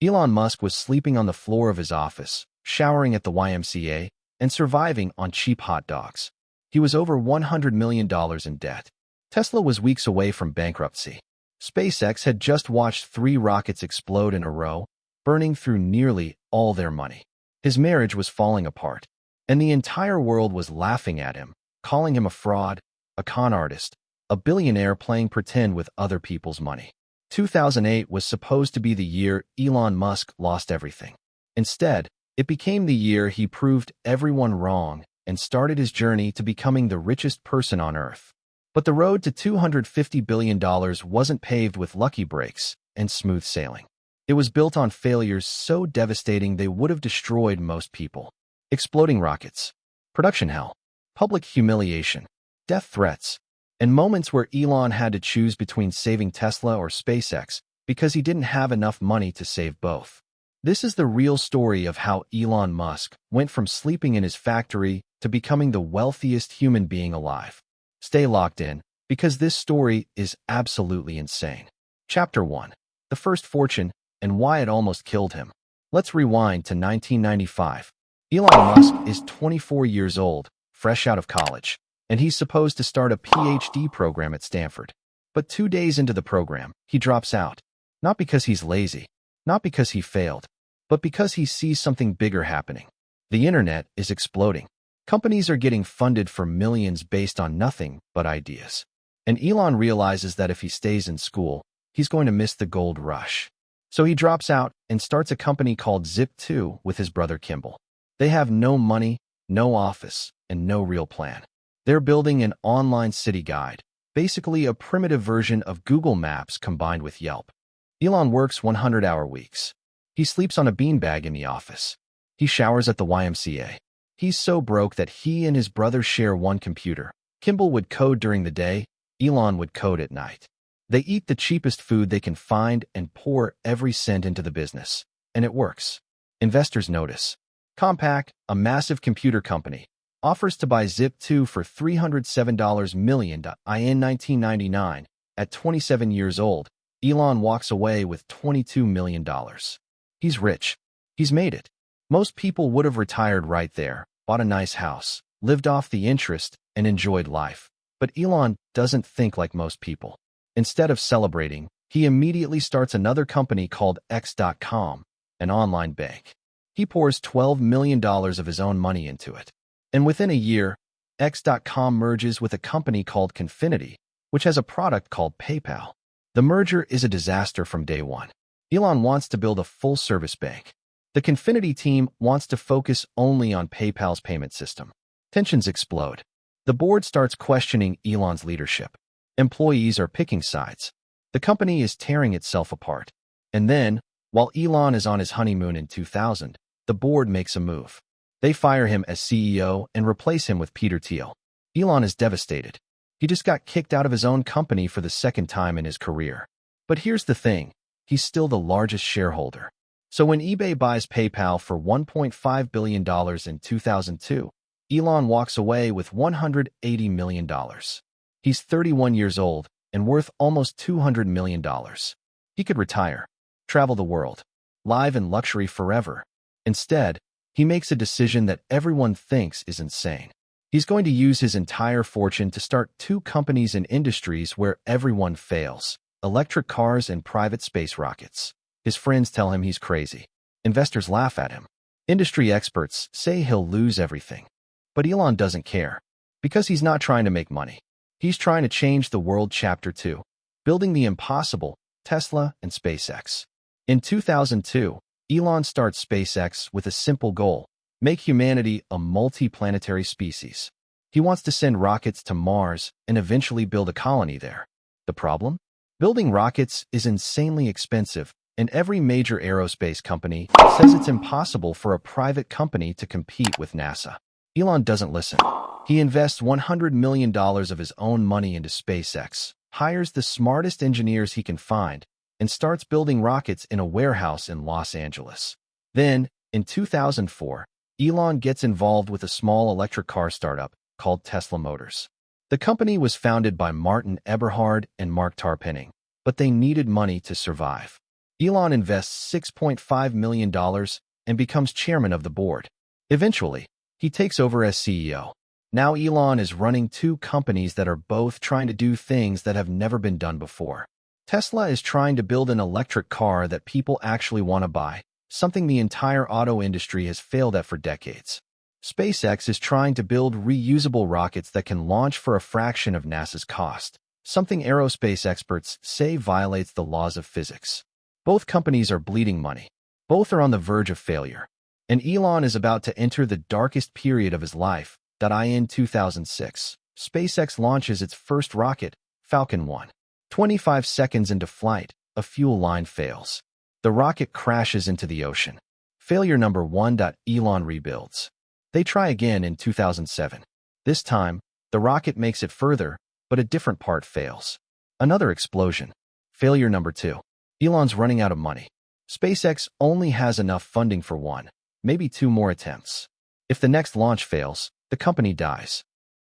Elon Musk was sleeping on the floor of his office, showering at the YMCA, and surviving on cheap hot dogs. He was over $100 million in debt. Tesla was weeks away from bankruptcy. SpaceX had just watched 3 rockets explode in a row, burning through nearly all their money. His marriage was falling apart, and the entire world was laughing at him, calling him a fraud, a con artist, a billionaire playing pretend with other people's money. 2008 was supposed to be the year Elon Musk lost everything. Instead, it became the year he proved everyone wrong and started his journey to becoming the richest person on Earth. But the road to $250 billion wasn't paved with lucky breaks and smooth sailing. It was built on failures so devastating they would have destroyed most people. Exploding rockets, production hell, public humiliation, death threats, and moments where Elon had to choose between saving Tesla or SpaceX because he didn't have enough money to save both. This is the real story of how Elon Musk went from sleeping in his factory to becoming the wealthiest human being alive. Stay locked in, because this story is absolutely insane. Chapter 1. The First Fortune and Why It Almost Killed Him. Let's rewind to 1995. Elon Musk is 24 years old, fresh out of college, and he's supposed to start a PhD program at Stanford. But 2 days into the program, he drops out. Not because he's lazy, not because he failed, but because he sees something bigger happening. The internet is exploding. Companies are getting funded for millions based on nothing but ideas. And Elon realizes that if he stays in school, he's going to miss the gold rush. So he drops out and starts a company called Zip2 with his brother Kimball. They have no money, no office, and no real plan. They're building an online city guide, basically a primitive version of Google Maps combined with Yelp. Elon works 100-hour weeks. He sleeps on a beanbag in the office. He showers at the YMCA. He's so broke that he and his brother share one computer. Kimball would code during the day, Elon would code at night. They eat the cheapest food they can find and pour every cent into the business. And it works. Investors notice. Compaq, a massive computer company, offers to buy Zip2 for $307 million in 1999. At 27 years old, Elon walks away with $22 million. He's rich. He's made it. Most people would have retired right there, bought a nice house, lived off the interest, and enjoyed life. But Elon doesn't think like most people. Instead of celebrating, he immediately starts another company called X.com, an online bank. He pours $12 million of his own money into it. And within a year, X.com merges with a company called Confinity, which has a product called PayPal. The merger is a disaster from day one. Elon wants to build a full-service bank. The Confinity team wants to focus only on PayPal's payment system. Tensions explode. The board starts questioning Elon's leadership. Employees are picking sides. The company is tearing itself apart. And then, while Elon is on his honeymoon in 2000, the board makes a move. They fire him as CEO and replace him with Peter Thiel. Elon is devastated. He just got kicked out of his own company for the second time in his career. But here's the thing. He's still the largest shareholder. So when eBay buys PayPal for $1.5 billion in 2002, Elon walks away with $180 million. He's 31 years old and worth almost $200 million. He could retire, travel the world, live in luxury forever. Instead, he makes a decision that everyone thinks is insane. He's going to use his entire fortune to start 2 companies in industries where everyone fails: electric cars and private space rockets. His friends tell him he's crazy. Investors laugh at him. Industry experts say he'll lose everything. But Elon doesn't care, because he's not trying to make money. He's trying to change the world. Chapter 2. Building the Impossible, Tesla and SpaceX. In 2002, Elon starts SpaceX with a simple goal: make humanity a multi-planetary species. He wants to send rockets to Mars and eventually build a colony there. The problem? Building rockets is insanely expensive, and every major aerospace company says it's impossible for a private company to compete with NASA. Elon doesn't listen. He invests $100 million of his own money into SpaceX, hires the smartest engineers he can find, and starts building rockets in a warehouse in Los Angeles. Then, in 2004, Elon gets involved with a small electric car startup called Tesla Motors. The company was founded by Martin Eberhard and Mark Tarpenning, but they needed money to survive. Elon invests $6.5 million and becomes chairman of the board. Eventually, he takes over as CEO. Now Elon is running two companies that are both trying to do things that have never been done before. Tesla is trying to build an electric car that people actually want to buy, something the entire auto industry has failed at for decades. SpaceX is trying to build reusable rockets that can launch for a fraction of NASA's cost, something aerospace experts say violates the laws of physics. Both companies are bleeding money. Both are on the verge of failure. And Elon is about to enter the darkest period of his life. In 2006, SpaceX launches its first rocket, Falcon 1. 25 seconds into flight, a fuel line fails. The rocket crashes into the ocean. Failure number 1. Elon rebuilds. They try again in 2007. This time, the rocket makes it further, but a different part fails. Another explosion. Failure number 2. Elon's running out of money. SpaceX only has enough funding for one, maybe two more attempts. If the next launch fails, the company dies.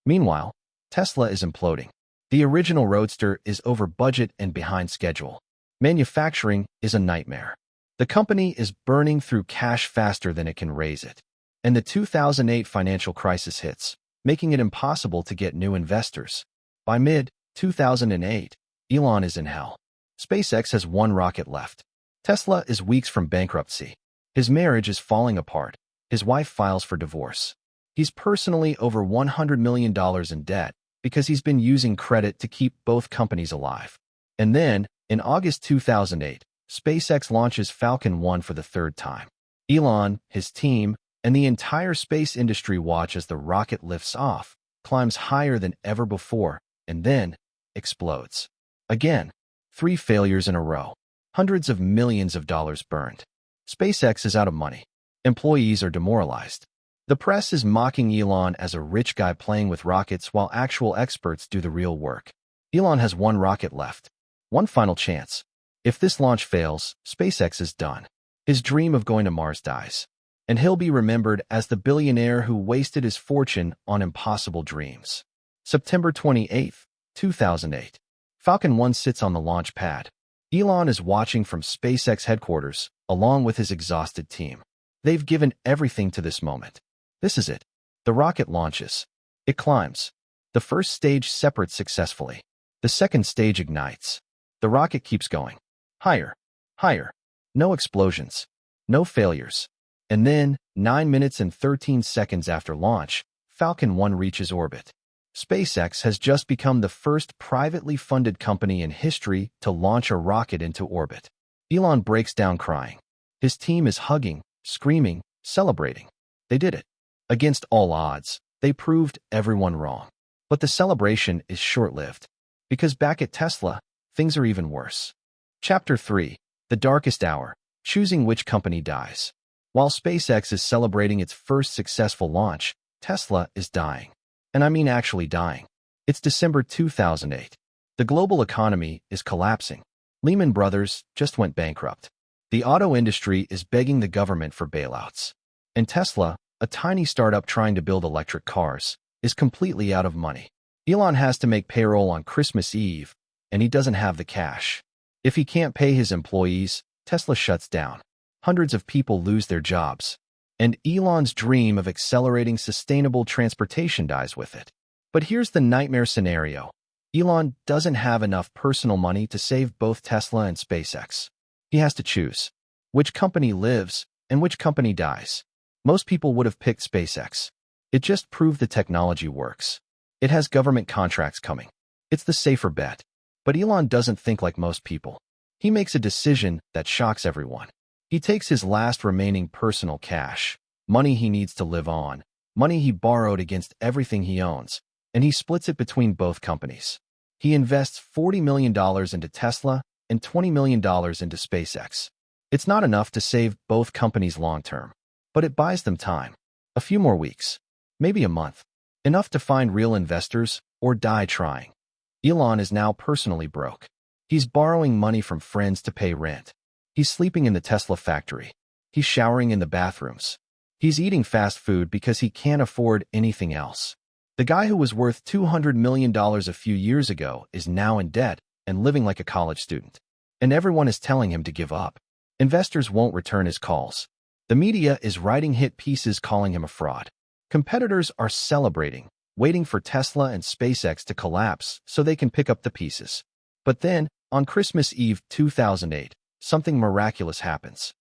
Meanwhile, Tesla is imploding. The original Roadster is over budget and behind schedule. Manufacturing is a nightmare. The company is burning through cash faster than it can raise it. And the 2008 financial crisis hits, making it impossible to get new investors. By mid-2008, Elon is in hell. SpaceX has one rocket left. Tesla is weeks from bankruptcy. His marriage is falling apart. His wife files for divorce. He's personally over $100 million in debt because he's been using credit to keep both companies alive. And then, in August 2008, SpaceX launches Falcon 1 for the third time. Elon, his team, and the entire space industry watch as the rocket lifts off, climbs higher than ever before, and then explodes. Again, 3 failures in a row. Hundreds of millions of dollars burned. SpaceX is out of money. Employees are demoralized. The press is mocking Elon as a rich guy playing with rockets while actual experts do the real work. Elon has one rocket left. One final chance. If this launch fails, SpaceX is done. His dream of going to Mars dies. And he'll be remembered as the billionaire who wasted his fortune on impossible dreams. September 28, 2008. Falcon 1 sits on the launch pad. Elon is watching from SpaceX headquarters, along with his exhausted team. They've given everything to this moment. This is it. The rocket launches. It climbs. The first stage separates successfully. The second stage ignites. The rocket keeps going. Higher. Higher. No explosions. No failures. And then, 9 minutes and 13 seconds after launch, Falcon 1 reaches orbit. SpaceX has just become the first privately funded company in history to launch a rocket into orbit. Elon breaks down crying. His team is hugging, screaming, celebrating. They did it. Against all odds, they proved everyone wrong. But the celebration is short-lived. Because back at Tesla, things are even worse. Chapter 3. The Darkest Hour. Choosing which company dies. While SpaceX is celebrating its first successful launch, Tesla is dying. And I mean actually dying. It's December 2008. The global economy is collapsing. Lehman Brothers just went bankrupt. The auto industry is begging the government for bailouts. And Tesla, a tiny startup trying to build electric cars, is completely out of money. Elon has to make payroll on Christmas Eve, and he doesn't have the cash. If he can't pay his employees, Tesla shuts down. Hundreds of people lose their jobs. And Elon's dream of accelerating sustainable transportation dies with it. But here's the nightmare scenario. Elon doesn't have enough personal money to save both Tesla and SpaceX. He has to choose. Which company lives and which company dies? Most people would have picked SpaceX. It just proved the technology works. It has government contracts coming. It's the safer bet. But Elon doesn't think like most people. He makes a decision that shocks everyone. He takes his last remaining personal cash, money he needs to live on, money he borrowed against everything he owns, and he splits it between both companies. He invests $40 million into Tesla and $20 million into SpaceX. It's not enough to save both companies long-term, but it buys them time. A few more weeks, maybe a month, enough to find real investors or die trying. Elon is now personally broke. He's borrowing money from friends to pay rent. He's sleeping in the Tesla factory. He's showering in the bathrooms. He's eating fast food because he can't afford anything else. The guy who was worth $200 million a few years ago is now in debt and living like a college student. and everyone is telling him to give up. Investors won't return his calls. The media is writing hit pieces calling him a fraud. Competitors are celebrating, waiting for Tesla and SpaceX to collapse so they can pick up the pieces. But then, on Christmas Eve 2008, something miraculous happens.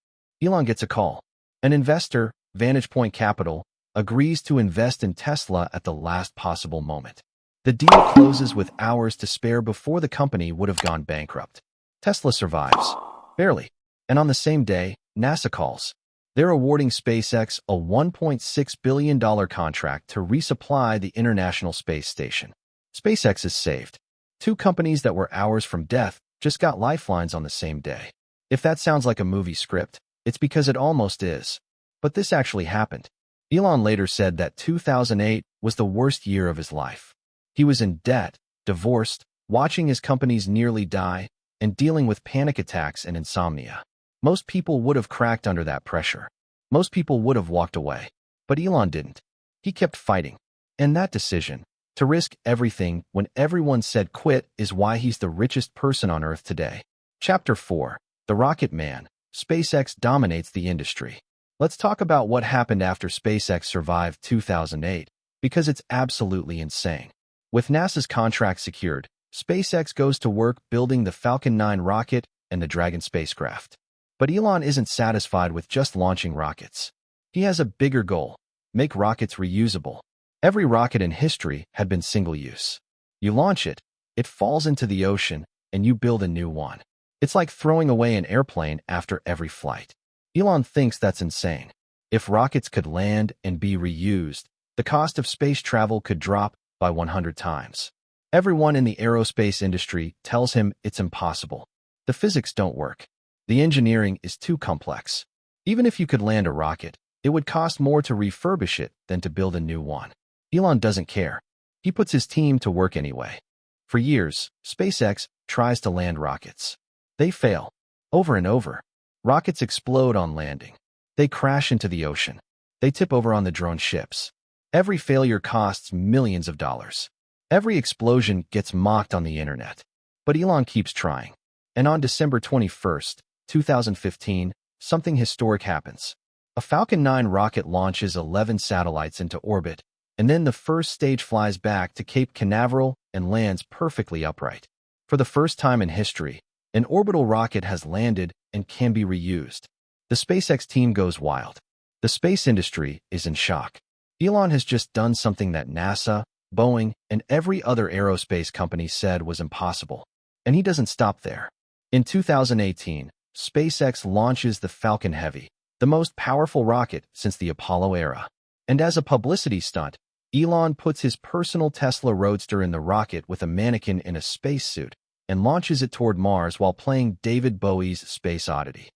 Elon gets a call. An investor, Vantage Point Capital, agrees to invest in Tesla at the last possible moment. The deal closes with hours to spare before the company would have gone bankrupt. Tesla survives. Barely. And on the same day, NASA calls. They're awarding SpaceX a $1.6 billion contract to resupply the International Space Station. SpaceX is saved. Two companies that were hours from death just got lifelines on the same day. If that sounds like a movie script, it's because it almost is. But this actually happened. Elon later said that 2008 was the worst year of his life. He was in debt, divorced, watching his companies nearly die, and dealing with panic attacks and insomnia. Most people would have cracked under that pressure. Most people would have walked away. But Elon didn't. He kept fighting. And that decision, to risk everything when everyone said quit, is why he's the richest person on Earth today. Chapter 4. The Rocket Man. SpaceX dominates the industry. Let's talk about what happened after SpaceX survived 2008, because it's absolutely insane. With NASA's contract secured, SpaceX goes to work building the Falcon 9 rocket and the Dragon spacecraft. But Elon isn't satisfied with just launching rockets. He has a bigger goal: make rockets reusable. Every rocket in history had been single-use. You launch it, it falls into the ocean, and you build a new one. It's like throwing away an airplane after every flight. Elon thinks that's insane. If rockets could land and be reused, the cost of space travel could drop by 100 times. Everyone in the aerospace industry tells him it's impossible. The physics don't work. The engineering is too complex. Even if you could land a rocket, it would cost more to refurbish it than to build a new one. Elon doesn't care. He puts his team to work anyway. For years, SpaceX tries to land rockets. They fail. Over and over. Rockets explode on landing. They crash into the ocean. They tip over on the drone ships. Every failure costs millions of dollars. Every explosion gets mocked on the internet. But Elon keeps trying. And on December 21st, 2015, something historic happens. A Falcon 9 rocket launches 11 satellites into orbit, and then the first stage flies back to Cape Canaveral and lands perfectly upright. For the first time in history, an orbital rocket has landed and can be reused. The SpaceX team goes wild. The space industry is in shock. Elon has just done something that NASA, Boeing, and every other aerospace company said was impossible. And he doesn't stop there. In 2018, SpaceX launches the Falcon Heavy, the most powerful rocket since the Apollo era. And as a publicity stunt, Elon puts his personal Tesla Roadster in the rocket with a mannequin in a spacesuit and launches it toward Mars while playing David Bowie's Space Oddity.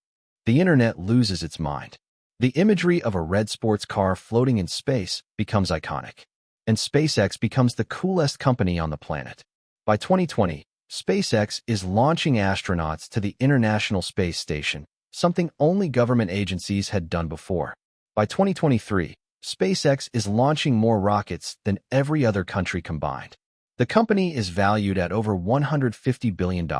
The internet loses its mind. The imagery of a red sports car floating in space becomes iconic. And SpaceX becomes the coolest company on the planet. By 2020, SpaceX is launching astronauts to the International Space Station, something only government agencies had done before. By 2023, SpaceX is launching more rockets than every other country combined. The company is valued at over $150 billion.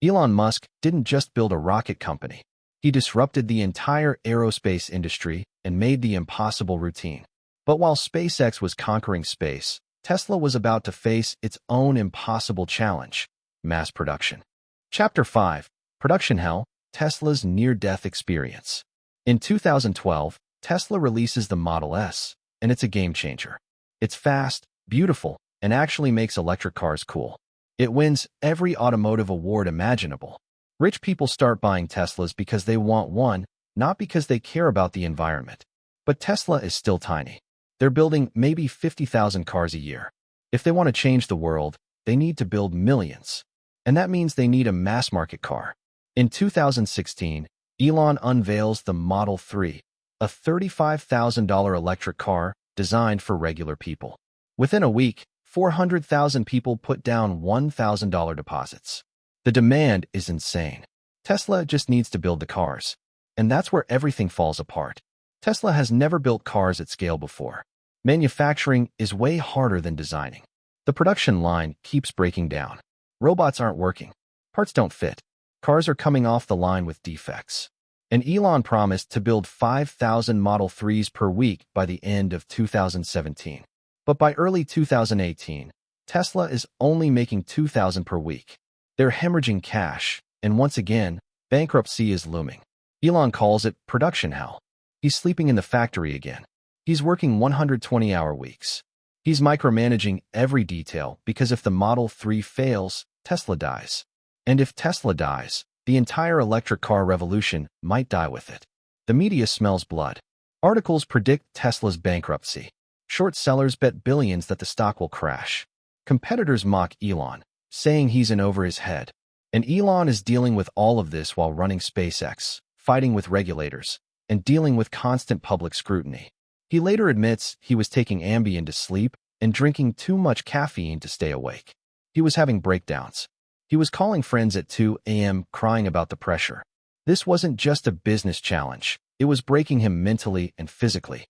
Elon Musk didn't just build a rocket company. He disrupted the entire aerospace industry and made the impossible routine. But while SpaceX was conquering space, Tesla was about to face its own impossible challenge: mass production. Chapter 5. Production Hell, Tesla's near-death experience. In 2012, Tesla releases the Model S, and it's a game-changer. It's fast, beautiful, and actually makes electric cars cool. It wins every automotive award imaginable. Rich people start buying Teslas because they want one, not because they care about the environment. But Tesla is still tiny. They're building maybe 50,000 cars a year. If they want to change the world, they need to build millions. And that means they need a mass-market car. In 2016, Elon unveils the Model 3, a $35,000 electric car designed for regular people. Within a week, 400,000 people put down $1,000 deposits. The demand is insane. Tesla just needs to build the cars. And that's where everything falls apart. Tesla has never built cars at scale before. Manufacturing is way harder than designing. The production line keeps breaking down. Robots aren't working. Parts don't fit. Cars are coming off the line with defects. And Elon promised to build 5,000 Model 3s per week by the end of 2017. But by early 2018, Tesla is only making 2,000 per week. They're hemorrhaging cash, and once again, bankruptcy is looming. Elon calls it production hell. He's sleeping in the factory again. He's working 120-hour weeks. He's micromanaging every detail because if the Model 3 fails, Tesla dies. And if Tesla dies, the entire electric car revolution might die with it. The media smells blood. Articles predict Tesla's bankruptcy. Short sellers bet billions that the stock will crash. Competitors mock Elon, saying he's in over his head. And Elon is dealing with all of this while running SpaceX, fighting with regulators, and dealing with constant public scrutiny. He later admits he was taking Ambien to sleep and drinking too much caffeine to stay awake. He was having breakdowns. He was calling friends at 2 a.m. crying about the pressure. This wasn't just a business challenge. It was breaking him mentally and physically.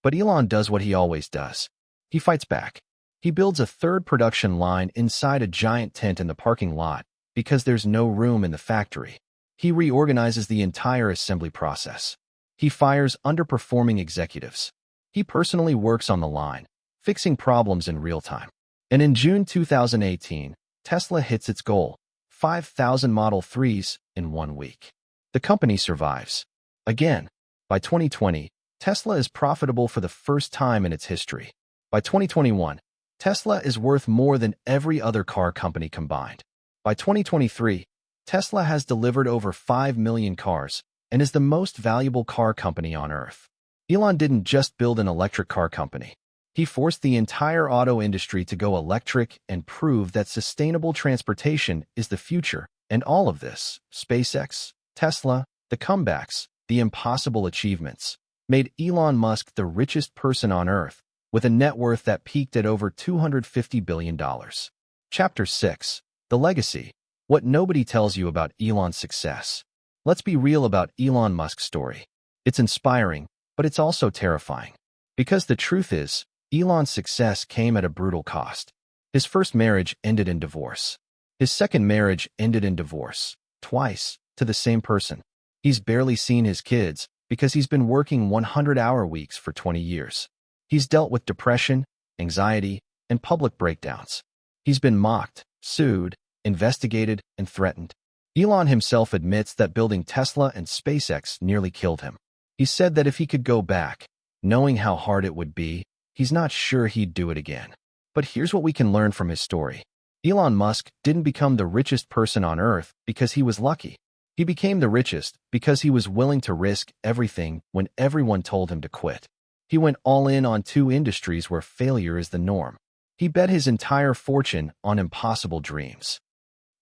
But Elon does what he always does. He fights back. He builds a third production line inside a giant tent in the parking lot because there's no room in the factory. He reorganizes the entire assembly process. He fires underperforming executives. He personally works on the line, fixing problems in real time. And in June 2018, Tesla hits its goal, 5,000 Model 3s in 1 week. The company survives. Again, by 2020, Tesla is profitable for the first time in its history. By 2021, Tesla is worth more than every other car company combined. By 2023, Tesla has delivered over 5 million cars and is the most valuable car company on Earth. Elon didn't just build an electric car company. He forced the entire auto industry to go electric and prove that sustainable transportation is the future. And all of this, SpaceX, Tesla, the comebacks, the impossible achievements, made Elon Musk the richest person on Earth, with a net worth that peaked at over $250 billion. Chapter 6. The Legacy. What nobody tells you about Elon's success. Let's be real about Elon Musk's story. It's inspiring, but it's also terrifying. Because the truth is, Elon's success came at a brutal cost. His first marriage ended in divorce. His second marriage ended in divorce, twice, to the same person. He's barely seen his kids because he's been working 100-hour weeks for 20 years. He's dealt with depression, anxiety, and public breakdowns. He's been mocked, sued, investigated, and threatened. Elon himself admits that building Tesla and SpaceX nearly killed him. He said that if he could go back, knowing how hard it would be, he's not sure he'd do it again. But here's what we can learn from his story. Elon Musk didn't become the richest person on Earth because he was lucky. He became the richest because he was willing to risk everything when everyone told him to quit. He went all in on 2 industries where failure is the norm. He bet his entire fortune on impossible dreams.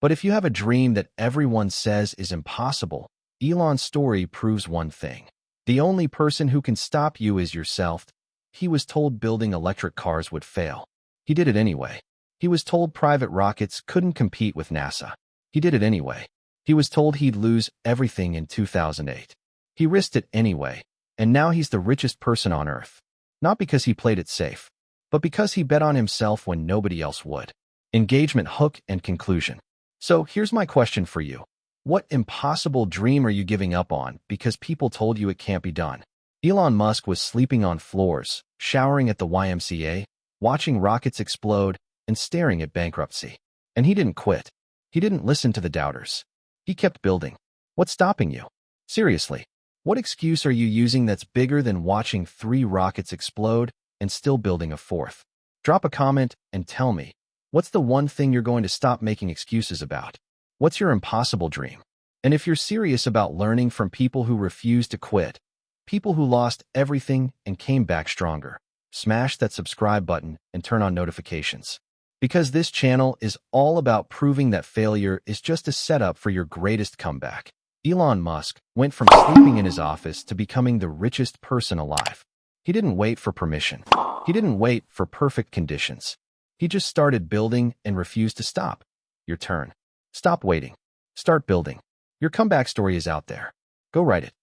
But if you have a dream that everyone says is impossible, Elon's story proves one thing. The only person who can stop you is yourself. He was told building electric cars would fail. He did it anyway. He was told private rockets couldn't compete with NASA. He did it anyway. He was told he'd lose everything in 2008. He risked it anyway, and now he's the richest person on Earth. Not because he played it safe, but because he bet on himself when nobody else would. Engagement, hook, and conclusion. So here's my question for you. What impossible dream are you giving up on because people told you it can't be done? Elon Musk was sleeping on floors, showering at the YMCA, watching rockets explode, and staring at bankruptcy. And he didn't quit. He didn't listen to the doubters. He kept building. What's stopping you? Seriously, what excuse are you using that's bigger than watching 3 rockets explode and still building a 4th? Drop a comment and tell me, what's the one thing you're going to stop making excuses about? What's your impossible dream? And if you're serious about learning from people who refuse to quit, people who lost everything and came back stronger, smash that subscribe button and turn on notifications. Because this channel is all about proving that failure is just a setup for your greatest comeback. Elon Musk went from sleeping in his office to becoming the richest person alive. He didn't wait for permission. He didn't wait for perfect conditions. He just started building and refused to stop. Your turn. Stop waiting. Start building. Your comeback story is out there. Go write it.